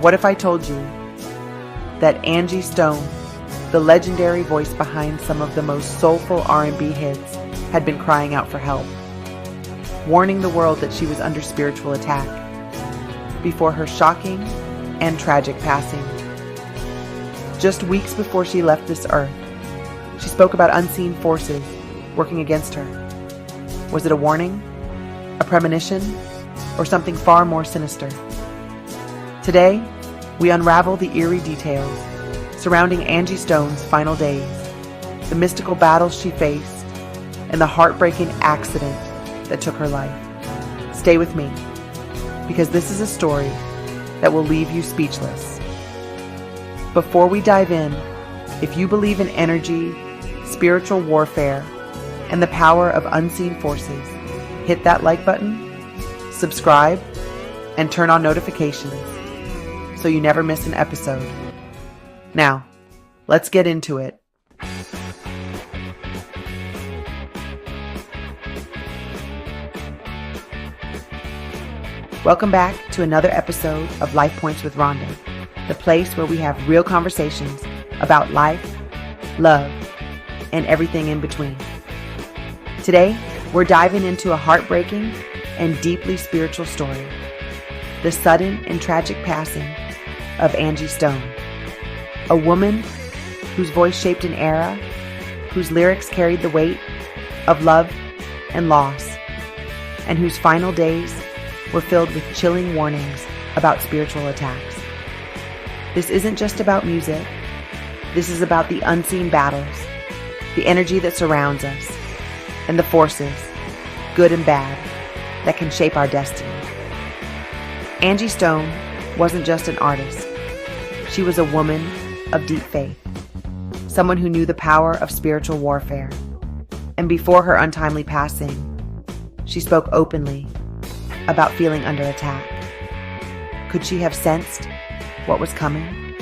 What if I told you that Angie Stone, the legendary voice behind some of the most soulful R&B hits, had been crying out for help, warning the world that she was under spiritual attack before her shocking and tragic passing. Just weeks before she left this earth, she spoke about unseen forces working against her. Was it a warning, a premonition, or something far more sinister? Today, we unravel the eerie details surrounding Angie Stone's final days, the mystical battles she faced, and the heartbreaking accident that took her life. Stay with me, because this is a story that will leave you speechless. Before we dive in, if you believe in energy, spiritual warfare, and the power of unseen forces, hit that like button, subscribe, and turn on notifications so you never miss an episode. Now, let's get into it. Welcome back to another episode of Life Points with Ronda, the place where we have real conversations about life, love, and everything in between. Today, we're diving into a heartbreaking and deeply spiritual story, the sudden and tragic passing of Angie Stone, a woman whose voice shaped an era, whose lyrics carried the weight of love and loss, and whose final days were filled with chilling warnings about spiritual attacks. This isn't just about music. This is about the unseen battles, the energy that surrounds us, and the forces, good and bad, that can shape our destiny. Angie Stone wasn't just an artist. She was a woman of deep faith, someone who knew the power of spiritual warfare. And before her untimely passing, she spoke openly about feeling under attack. Could she have sensed what was coming?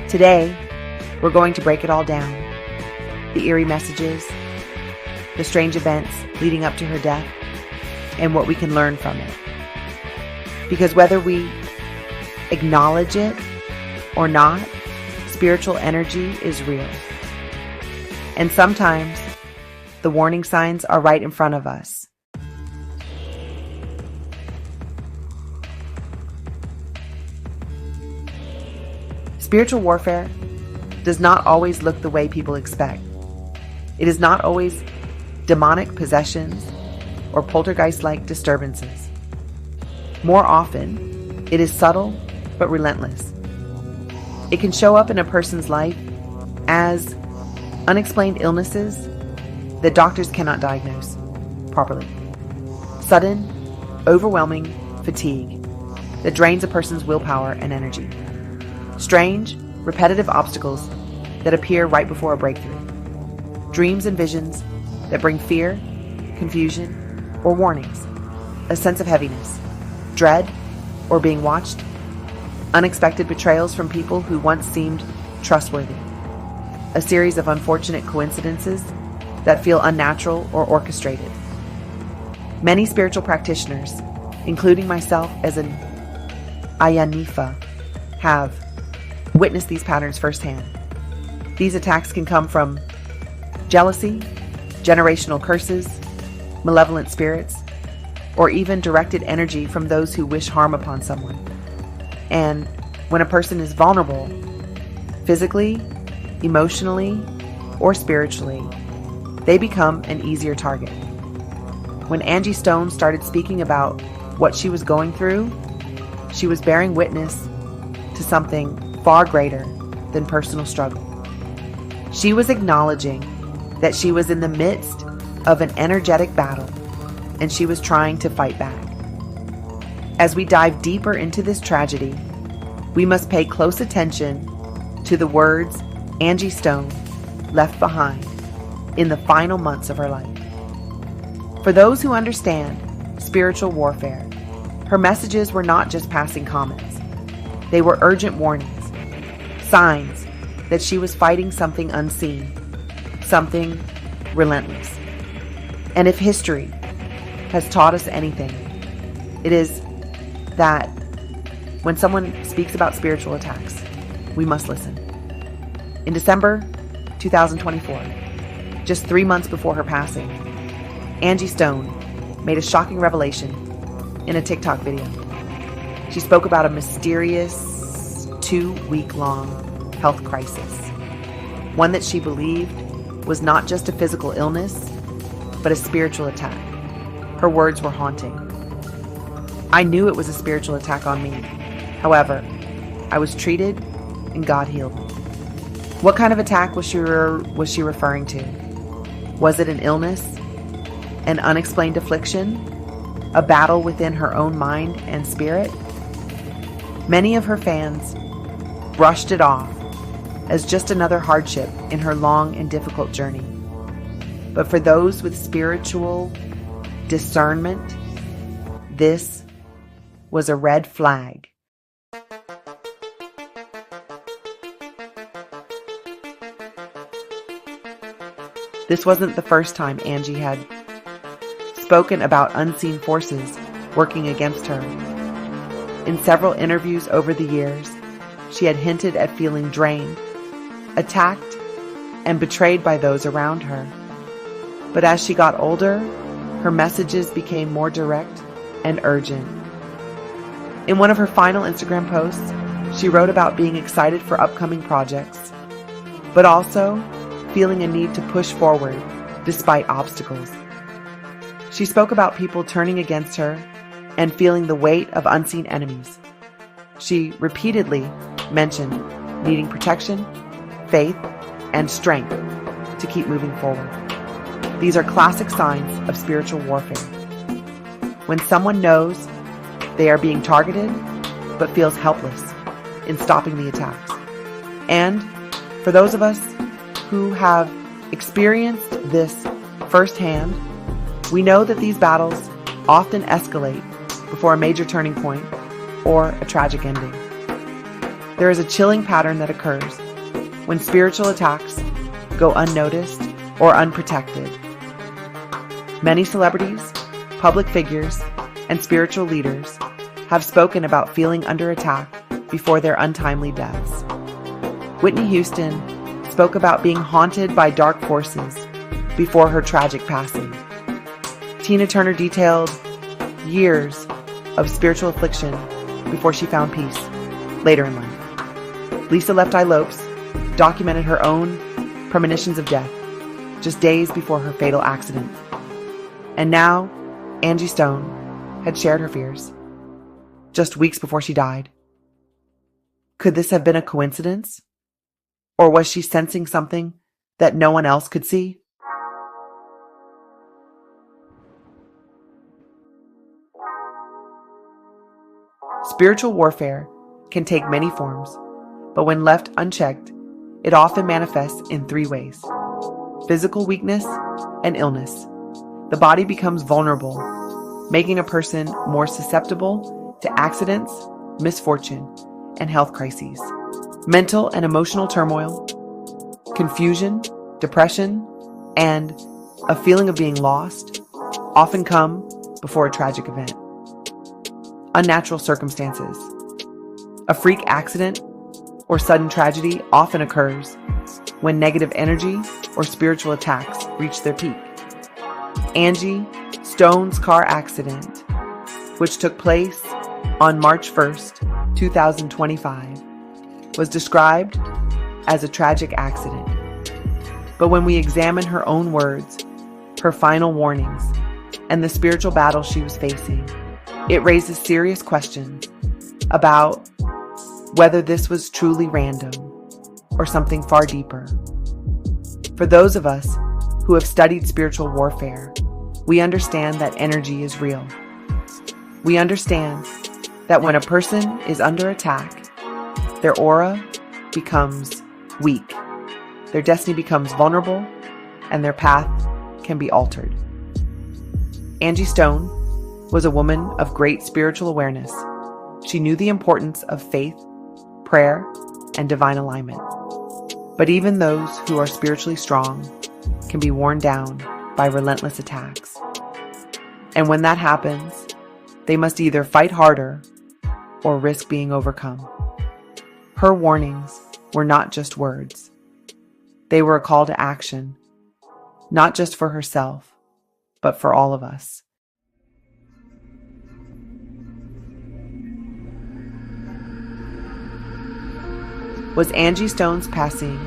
Today, we're going to break it all down. The eerie messages, the strange events leading up to her death, and what we can learn from it. Because whether we acknowledge it or not, spiritual energy is real. And sometimes the warning signs are right in front of us. Spiritual warfare does not always look the way people expect. It is not always demonic possessions or poltergeist-like disturbances. More often, it is subtle but relentless. It can show up in a person's life as unexplained illnesses that doctors cannot diagnose properly. Sudden, overwhelming fatigue that drains a person's willpower and energy. Strange, repetitive obstacles that appear right before a breakthrough. Dreams and visions that bring fear, confusion, or warnings. A sense of heaviness, dread, or being watched. Unexpected betrayals from people who once seemed trustworthy. A series of unfortunate coincidences that feel unnatural or orchestrated. Many spiritual practitioners, including myself as an Ayanifa, have witnessed these patterns firsthand. These attacks can come from jealousy, generational curses, malevolent spirits, or even directed energy from those who wish harm upon someone. And when a person is vulnerable, physically, emotionally, or spiritually, they become an easier target. When Angie Stone started speaking about what she was going through, she was bearing witness to something far greater than personal struggle. She was acknowledging that she was in the midst of an energetic battle, and she was trying to fight back. As we dive deeper into this tragedy, we must pay close attention to the words Angie Stone left behind in the final months of her life. For those who understand spiritual warfare, her messages were not just passing comments. They were urgent warnings, signs that she was fighting something unseen, something relentless. And if history has taught us anything, it is that When someone speaks about spiritual attacks, we must listen. In December 2024, just 3 months before her passing, Angie Stone made a shocking revelation in a TikTok video. She spoke about a mysterious 2-week-long health crisis, one that she believed was not just a physical illness, but a spiritual attack. Her words were haunting. I knew it was a spiritual attack on me. However, I was treated and God healed me. What kind of attack was she referring to? Was it an illness, an unexplained affliction, a battle within her own mind and spirit? Many of her fans brushed it off as just another hardship in her long and difficult journey. But for those with spiritual discernment, this was a red flag. This wasn't the first time Angie had spoken about unseen forces working against her. In several interviews over the years, she had hinted at feeling drained, attacked, and betrayed by those around her. But as she got older, her messages became more direct and urgent. In one of her final Instagram posts, she wrote about being excited for upcoming projects, but also feeling a need to push forward despite obstacles. She spoke about people turning against her and feeling the weight of unseen enemies. She repeatedly mentioned needing protection, faith, and strength to keep moving forward. These are classic signs of spiritual warfare. When someone knows they are being targeted but feels helpless in stopping the attacks. And for those of us who have experienced this firsthand, we know that these battles often escalate before a major turning point or a tragic ending. There is a chilling pattern that occurs when spiritual attacks go unnoticed or unprotected. Many celebrities, public figures, and spiritual leaders have spoken about feeling under attack before their untimely deaths. Whitney Houston spoke about being haunted by dark forces before her tragic passing. Tina Turner detailed years of spiritual affliction before she found peace later in life. Lisa Left Eye Lopes documented her own premonitions of death just days before her fatal accident. And now, Angie Stone had shared her fears just weeks before she died. Could this have been a coincidence? Or was she sensing something that no one else could see? Spiritual warfare can take many forms, but when left unchecked, it often manifests in 3 ways: physical weakness and illness. The body becomes vulnerable, making a person more susceptible to accidents, misfortune, and health crises. Mental and emotional turmoil, confusion, depression, and a feeling of being lost often come before a tragic event. Unnatural circumstances. A freak accident or sudden tragedy often occurs when negative energy or spiritual attacks reach their peak. Angie Stone's car accident, which took place on March 1st, 2025, was described as a tragic accident. But when we examine her own words, her final warnings, and the spiritual battle she was facing, it raises serious questions about whether this was truly random or something far deeper. For those of us who have studied spiritual warfare, we understand that energy is real. We understand that when a person is under attack, their aura becomes weak, their destiny becomes vulnerable, and their path can be altered. Angie Stone was a woman of great spiritual awareness. She knew the importance of faith, prayer, and divine alignment. But even those who are spiritually strong can be worn down by relentless attacks. And when that happens, they must either fight harder or risk being overcome. Her warnings were not just words. They were a call to action, not just for herself, but for all of us. Was Angie Stone's passing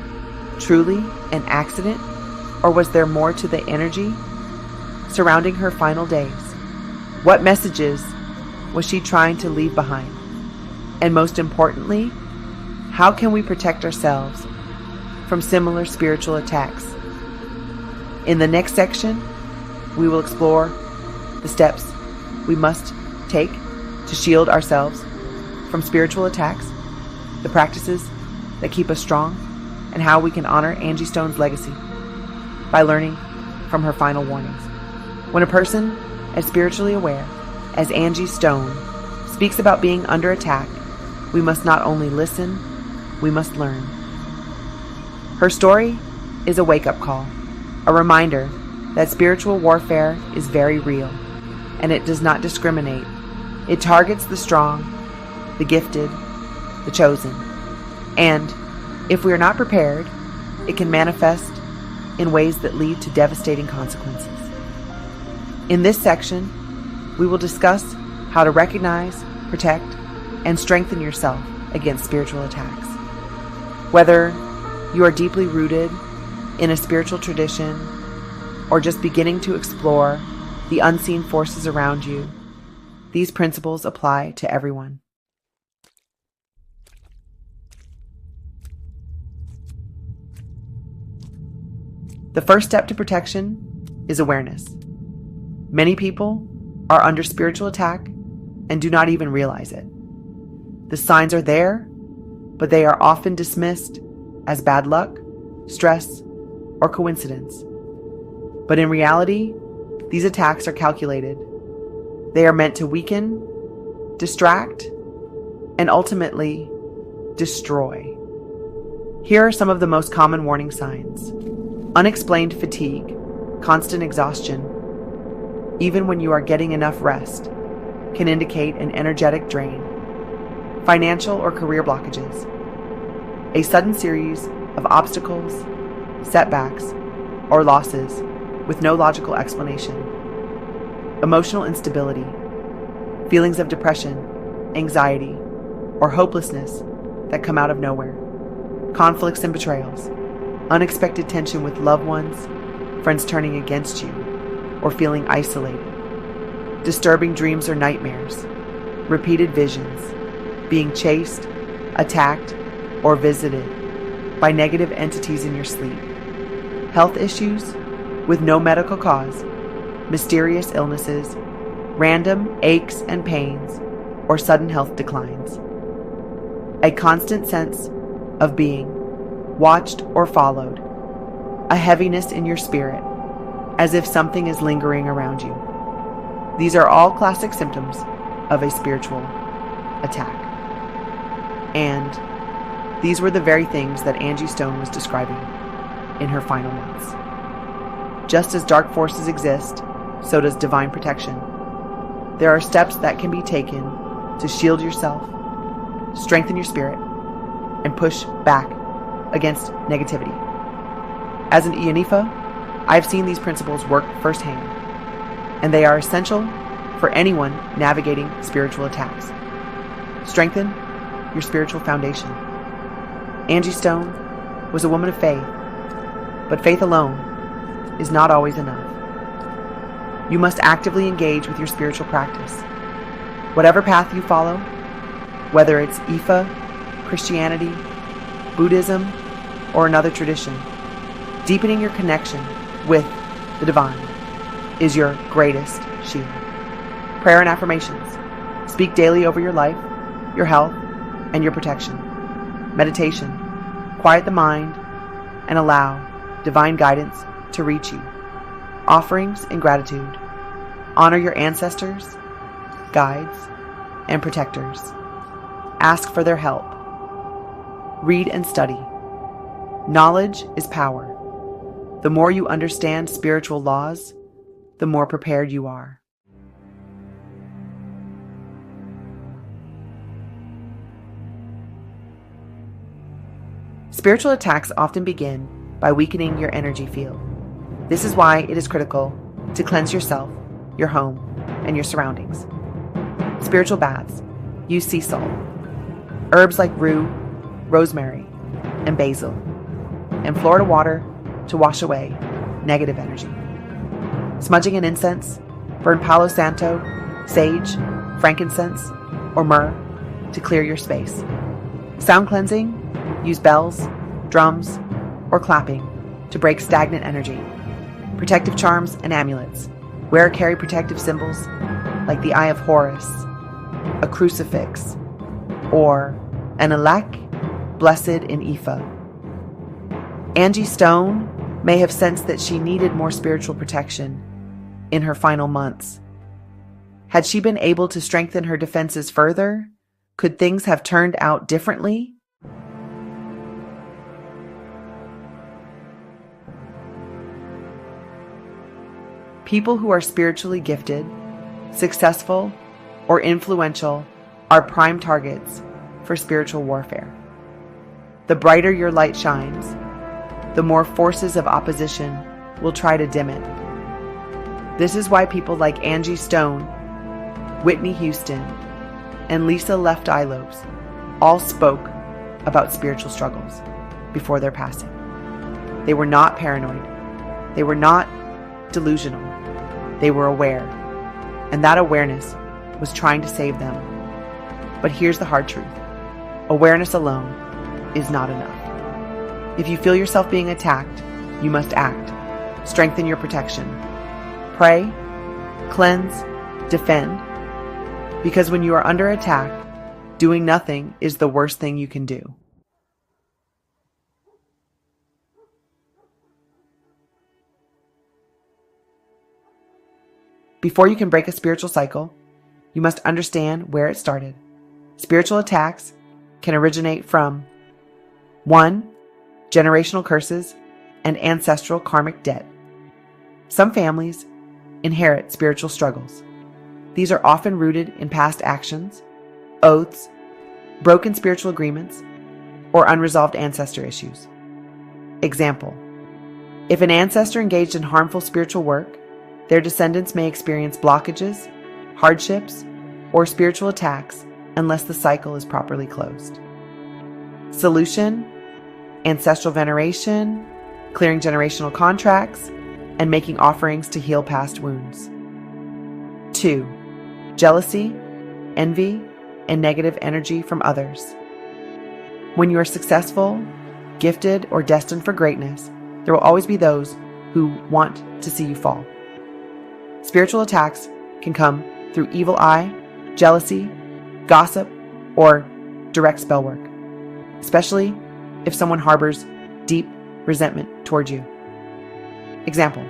truly an accident, or was there more to the energy surrounding her final days? What messages was she trying to leave behind? And most importantly, how can we protect ourselves from similar spiritual attacks? In the next section, we will explore the steps we must take to shield ourselves from spiritual attacks, the practices that keep us strong, and how we can honor Angie Stone's legacy by learning from her final warnings. When a person as spiritually aware as Angie Stone speaks about being under attack, we must not only listen, we must learn. Her story is a wake-up call, a reminder that spiritual warfare is very real, and it does not discriminate. It targets the strong, the gifted, the chosen. And if we are not prepared, it can manifest in ways that lead to devastating consequences. In this section, we will discuss how to recognize, protect, and strengthen yourself against spiritual attacks. Whether you are deeply rooted in a spiritual tradition or just beginning to explore the unseen forces around you, these principles apply to everyone. The first step to protection is awareness. Many people are under spiritual attack and do not even realize it. The signs are there, but they are often dismissed as bad luck, stress, or coincidence. But in reality, these attacks are calculated. They are meant to weaken, distract, and ultimately destroy. Here are some of the most common warning signs. Unexplained fatigue, constant exhaustion, even when you are getting enough rest, can indicate an energetic drain. Financial or career blockages, a sudden series of obstacles, setbacks, or losses with no logical explanation. Emotional instability, feelings of depression, anxiety, or hopelessness that come out of nowhere. Conflicts and betrayals, unexpected tension with loved ones, friends turning against you, or feeling isolated. Disturbing dreams or nightmares, repeated visions, being chased, attacked, or visited by negative entities in your sleep. Health issues with no medical cause, mysterious illnesses, random aches and pains, or sudden health declines. A constant sense of being watched or followed, a heaviness in your spirit, as if something is lingering around you. These are all classic symptoms of a spiritual attack. And these were the very things that Angie Stone was describing in her final months. Just as dark forces exist, so does divine protection. There are steps that can be taken to shield yourself, strengthen your spirit, and push back against negativity. As an Ianifa, I've seen these principles work firsthand, and they are essential for anyone navigating spiritual attacks. Strengthen your spiritual foundation. Angie Stone was a woman of faith, but faith alone is not always enough. You must actively engage with your spiritual practice. Whatever path you follow, whether it's Ifa, Christianity, Buddhism, or another tradition, deepening your connection with the divine is your greatest shield. Prayer and affirmations. Speak daily over your life, your health, and your protection. Meditation. Quiet the mind and allow divine guidance to reach you. Offerings and gratitude. Honor your ancestors, guides, and protectors. Ask for their help. Read and study. Knowledge is power. The more you understand spiritual laws, the more prepared you are. Spiritual attacks often begin by weakening your energy field. This is why it is critical to cleanse yourself, your home, and your surroundings. Spiritual baths. Use sea salt, herbs like rue, rosemary, and basil, and Florida water to wash away negative energy. Smudging and incense. Burn Palo Santo, sage, frankincense, or myrrh to clear your space. Sound cleansing. Use bells, drums, or clapping to break stagnant energy. Protective charms and amulets. Wear or carry protective symbols like the Eye of Horus, a crucifix, or an Elek blessed in Ifa. Angie Stone may have sensed that she needed more spiritual protection in her final months. Had she been able to strengthen her defenses further, could things have turned out differently? People who are spiritually gifted, successful, or influential are prime targets for spiritual warfare. The brighter your light shines, the more forces of opposition will try to dim it. This is why people like Angie Stone, Whitney Houston, and Lisa Left Eye Lopes all spoke about spiritual struggles before their passing. They were not paranoid. They were not delusional. They were aware, and that awareness was trying to save them. But here's the hard truth. Awareness alone is not enough. If you feel yourself being attacked, you must act. Strengthen your protection. Pray, cleanse, defend. Because when you are under attack, doing nothing is the worst thing you can do. Before you can break a spiritual cycle, you must understand where it started. Spiritual attacks can originate from 1. Generational curses and ancestral karmic debt. Some families inherit spiritual struggles. These are often rooted in past actions, oaths, broken spiritual agreements, or unresolved ancestor issues. Example: if an ancestor engaged in harmful spiritual work, their descendants may experience blockages, hardships, or spiritual attacks unless the cycle is properly closed. Solution: ancestral veneration, clearing generational contracts, and making offerings to heal past wounds. 2. Jealousy, envy, and negative energy from others. When you are successful, gifted, or destined for greatness, there will always be those who want to see you fall. Spiritual attacks can come through evil eye, jealousy, gossip, or direct spell work, especially if someone harbors deep resentment toward you. Example: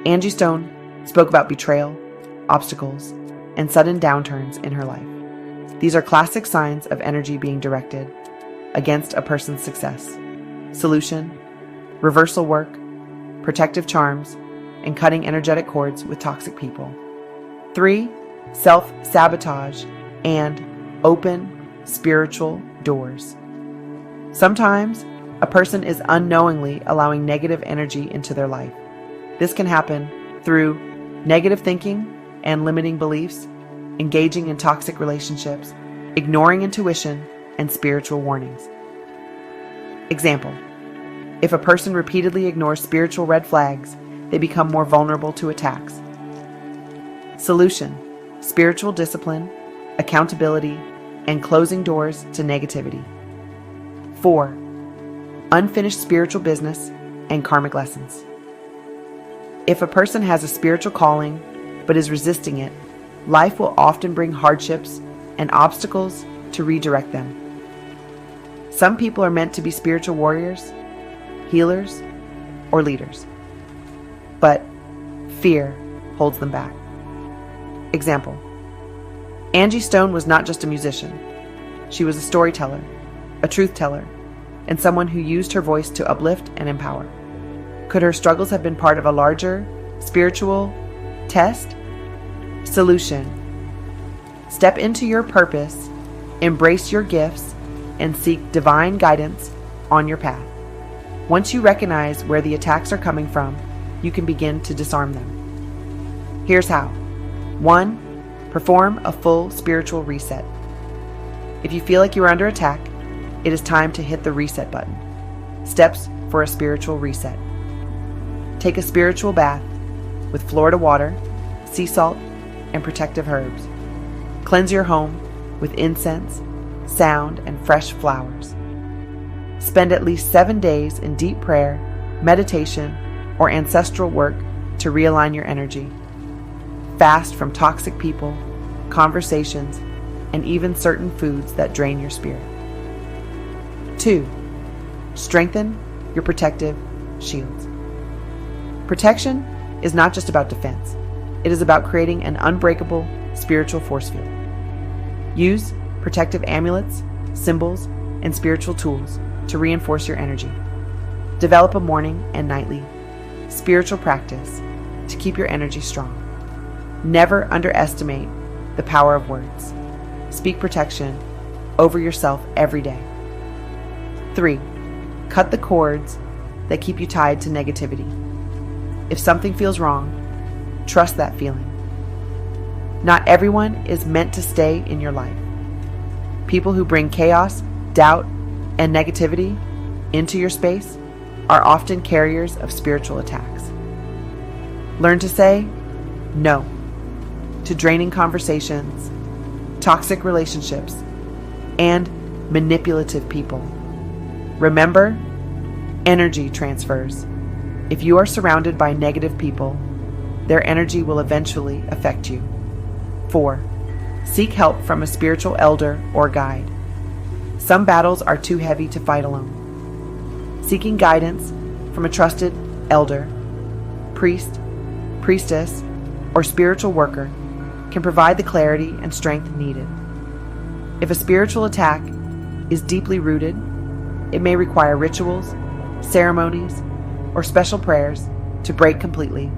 Angie Stone spoke about betrayal, obstacles, and sudden downturns in her life. These are classic signs of energy being directed against a person's success. Solution: reversal work, protective charms, and cutting energetic cords with toxic people. 3. Self-sabotage and open spiritual doors. Sometimes a person is unknowingly allowing negative energy into their life. This can happen through negative thinking and limiting beliefs, engaging in toxic relationships, ignoring intuition, and spiritual warnings. Example: if a person repeatedly ignores spiritual red flags, they become more vulnerable to attacks. Solution: spiritual discipline, accountability, and closing doors to negativity. 4. Unfinished spiritual business and karmic lessons. If a person has a spiritual calling but is resisting it, life will often bring hardships and obstacles to redirect them. Some people are meant to be spiritual warriors, healers, or leaders, but fear holds them back. Example: Angie Stone was not just a musician. She was a storyteller, a truth teller, and someone who used her voice to uplift and empower. Could her struggles have been part of a larger spiritual test? Solution: step into your purpose, embrace your gifts, and seek divine guidance on your path. Once you recognize where the attacks are coming from, you can begin to disarm them. Here's how. 1. Perform a full spiritual reset. If you feel like you are under attack, it is time to hit the reset button. Steps for a spiritual reset. Take a spiritual bath with Florida water, sea salt, and protective herbs. Cleanse your home with incense, sound, and fresh flowers. Spend at least 7 days in deep prayer, meditation, or ancestral work to realign your energy. Fast from toxic people, conversations, and even certain foods that drain your spirit. 2. Strengthen your protective shields. Protection is not just about defense. It is about creating an unbreakable spiritual force field. Use protective amulets, symbols, and spiritual tools to reinforce your energy. Develop a morning and nightly spiritual practice to keep your energy strong. Never underestimate the power of words. Speak protection over yourself every day. 3. Cut the cords that keep you tied to negativity. If something feels wrong, trust that feeling. Not everyone is meant to stay in your life. People who bring chaos, doubt, and negativity into your space are often carriers of spiritual attacks. Learn to say no to draining conversations, toxic relationships, and manipulative people. Remember, energy transfers. If you are surrounded by negative people, their energy will eventually affect you. 4. Seek help from a spiritual elder or guide. Some battles are too heavy to fight alone. Seeking guidance from a trusted elder, priest, priestess, or spiritual worker can provide the clarity and strength needed. If a spiritual attack is deeply rooted, it may require rituals, ceremonies, or special prayers to break completely.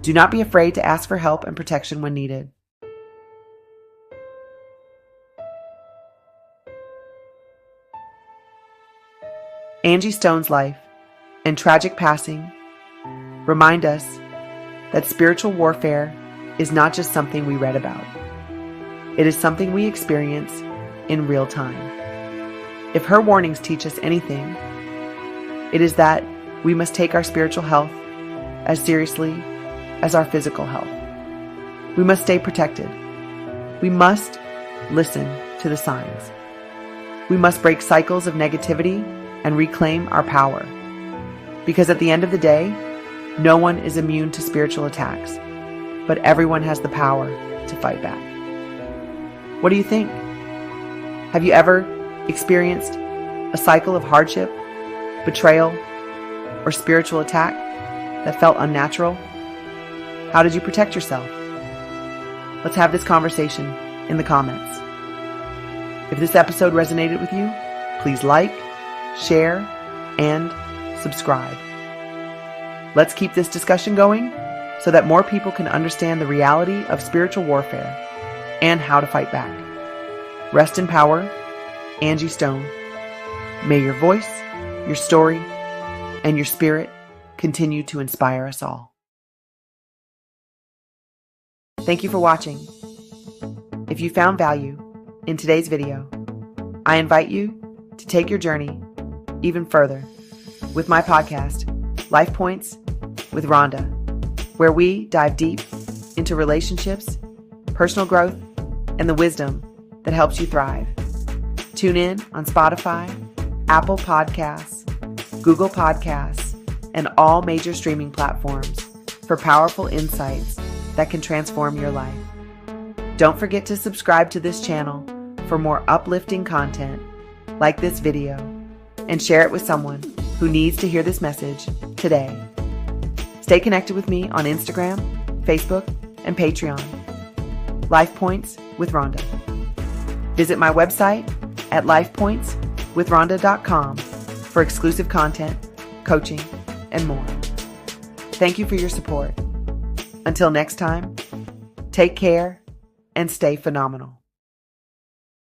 Do not be afraid to ask for help and protection when needed. Angie Stone's life and tragic passing remind us that spiritual warfare is not just something we read about. It is something we experience in real time. If her warnings teach us anything, it is that we must take our spiritual health as seriously as our physical health. We must stay protected. We must listen to the signs. We must break cycles of negativity and reclaim our power. Because at the end of the day, no one is immune to spiritual attacks, but everyone has the power to fight back. What do you think? Have you ever experienced a cycle of hardship, betrayal, or spiritual attack that felt unnatural? How did you protect yourself? Let's have this conversation in the comments. If this episode resonated with you, please like, share, and subscribe. Let's keep this discussion going so that more people can understand the reality of spiritual warfare and how to fight back. Rest in power, Angie Stone. May your voice, your story, and your spirit continue to inspire us all. Thank you for watching. If you found value in today's video, I invite you to take your journey even further with my podcast, Life Points with Ronda, where we dive deep into relationships, personal growth, and the wisdom that helps you thrive. Tune in on Spotify, Apple Podcasts, Google Podcasts, and all major streaming platforms for powerful insights that can transform your life. Don't forget to subscribe to this channel for more uplifting content like this video, and share it with someone who needs to hear this message today. Stay connected with me on Instagram, Facebook, and Patreon. Life Points with Ronda. Visit my website at lifepointswithronda.com for exclusive content, coaching, and more. Thank you for your support. Until next time, take care and stay phenomenal.